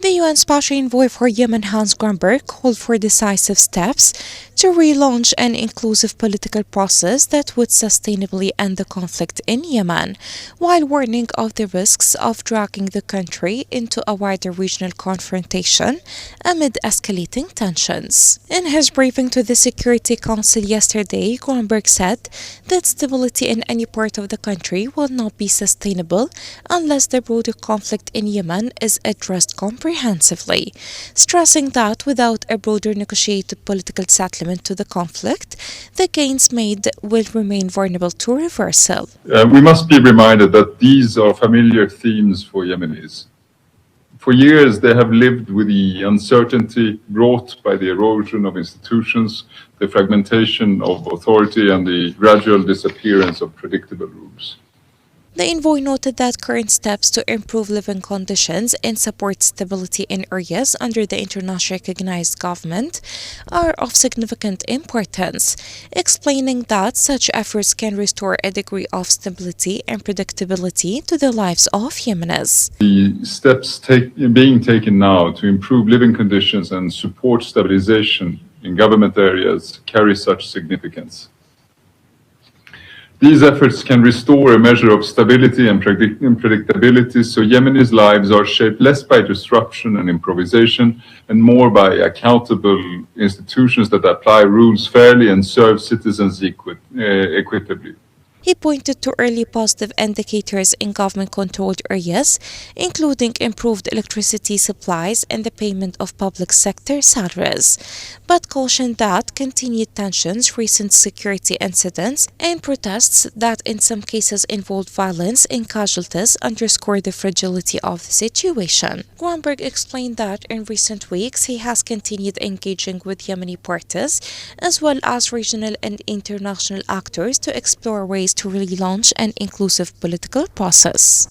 The UN Special Envoy for Yemen, Hans Grunberg, called for decisive steps to relaunch an inclusive political process that would sustainably end the conflict in Yemen, while warning of the risks of dragging the country into a wider regional confrontation amid escalating tensions. In his briefing to the Security Council yesterday, Grunberg said that stability in any part of the country will not be sustainable unless the broader conflict in Yemen is addressed comprehensively, stressing that without a broader negotiated political settlement to the conflict, the gains made will remain vulnerable to reversal. We must be reminded that these are familiar themes for Yemenis. For years, they have lived with the uncertainty brought by the erosion of institutions, the fragmentation of authority, and the gradual disappearance of predictable rules. The envoy noted that current steps to improve living conditions and support stability in areas under the internationally recognized government are of significant importance, explaining that such efforts can restore a degree of stability and predictability to the lives of Yemenis. The steps being taken now to improve living conditions and support stabilization in government areas carry such significance. These efforts can restore a measure of stability and predictability, so Yemenis' lives are shaped less by disruption and improvisation and more by accountable institutions that apply rules fairly and serve citizens equitably. He pointed to early positive indicators in government-controlled areas, including improved electricity supplies and the payment of public sector salaries, but cautioned that continued tensions, recent security incidents, and protests that in some cases involved violence and casualties underscore the fragility of the situation. Grunberg explained that in recent weeks he has continued engaging with Yemeni parties as well as regional and international actors to explore ways to relaunch an inclusive political process.